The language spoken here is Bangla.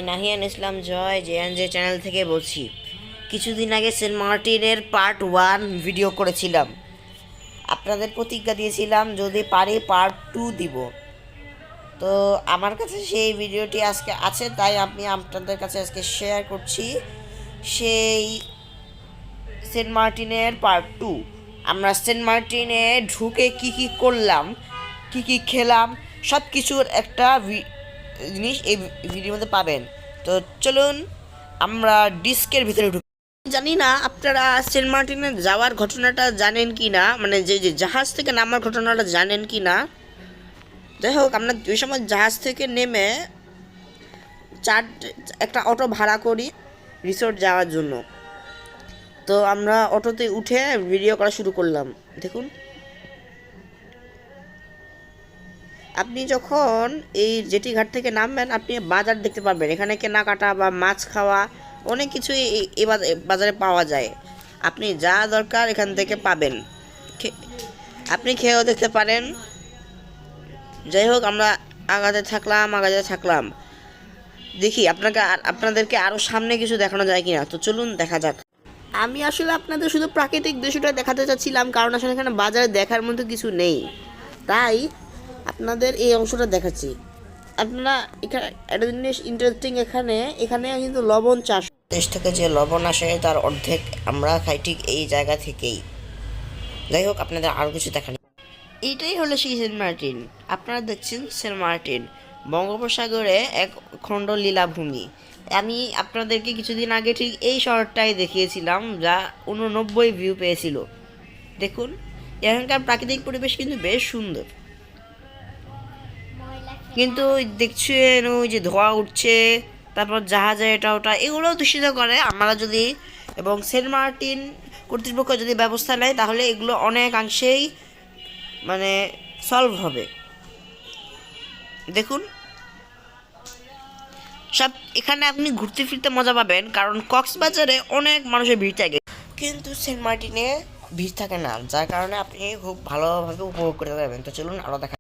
নাহিয়ান ইসলাম জয় জে চ্যানেল থেকে বলছি। কিছুদিন আগে সেন্ট মার্টিনের পার্ট 1 ভিডিও করেছিলাম। আপনাদের প্রতিজ্ঞা দিয়েছিলাম যদি পারি পার্ট 2 দিব। তো আমার কাছে সেই ভিডিওটি আজকে আছে, তাই আমি আপনাদের কাছে আজকে শেয়ার করছি সেই সেন্ট মার্টিনের পার্ট 2। আমরা সেন্ট মার্টিনে ঢুকে কি করলাম, কি খেলাম, সব কিছুর একটা জিনিস এই ভিডিওর মধ্যে পাবেন। তো চলুন আমরা ডিস্কের ভিতরে ঢুকি। জানি না আপনারা সেন্ট মার্টিনে যাওয়ার ঘটনাটা জানেন কি না, মানে যে জাহাজ থেকে নামার ঘটনাটা জানেন কি না। যাই হোক, আমরা ওই সময় জাহাজ থেকে নেমে একটা অটো ভাড়া করি রিসোর্ট যাওয়ার জন্য। তো আমরা অটোতে উঠে ভিডিও করা শুরু করলাম। দেখুন, আপনি যখন এই জেটি ঘাট থেকে নামবেন আপনি বাজার দেখতে পারবেন। এখানে কেনাকাটা বা মাছ খাওয়া অনেক কিছুই এই বাজারে পাওয়া যায়। আপনি যা দরকার এখান থেকে পাবেন, আপনি খেয়েও দেখতে পারেন। যাই হোক, আমরা আগাতে থাকলাম। দেখি আপনাদেরকে আরও সামনে কিছু দেখানো যায় কিনা। তো চলুন দেখা যাক। আমি আসলে আপনাদের শুধু প্রাকৃতিক দৃশ্যটা দেখাতে চাচ্ছিলাম, কারণ আসলে এখানে বাজারে দেখার মতো কিছু নেই, তাই আপনাদের এই অংশটা দেখাচ্ছি। আপনারা এখানে একটা জিনিস ইন্টারেস্টিং, এখানে কিন্তু লবণ চাষ, দেশ থেকে যে লবণ আসে তার অর্ধেক আমরা খাই ঠিক এই জায়গা থেকেই। যাই হোক, আপনাদের আরও কিছু দেখান। এইটাই হলো সেই সেন্ট মার্টিন। আপনারা দেখছেন সেন্ট মার্টিন বঙ্গোপসাগরে এক খণ্ড লীলাভূমি। আমি আপনাদেরকে কিছুদিন আগে ঠিক এই শহরটাই দেখিয়েছিলাম, যা 89 ভিউ পেয়েছিল। দেখুন, এখানকার প্রাকৃতিক পরিবেশ কিন্তু বেশ সুন্দর, কিন্তু দেখছেন ওই যে ধোঁয়া উঠছে, তারপর জাহাজে এটা ওটা, এগুলো দূষিত করে। আমরা যদি এবং সেন্ট মার্টিন কর্তৃপক্ষ যদি ব্যবস্থা নেয় তাহলে এগুলো অনেকাংশেই মানে সলভ হবে। দেখুন, সব এখানে আপনি ঘুরতে ফিরতে মজা পাবেন, কারণ কক্সবাজারে অনেক মানুষের ভিড় থাকে, কিন্তু সেন্ট মার্টিনে ভিড় থাকে না, যার কারণে আপনি খুব ভালোভাবে উপভোগ করতে পারবেন। তো চলুন আরও দেখা।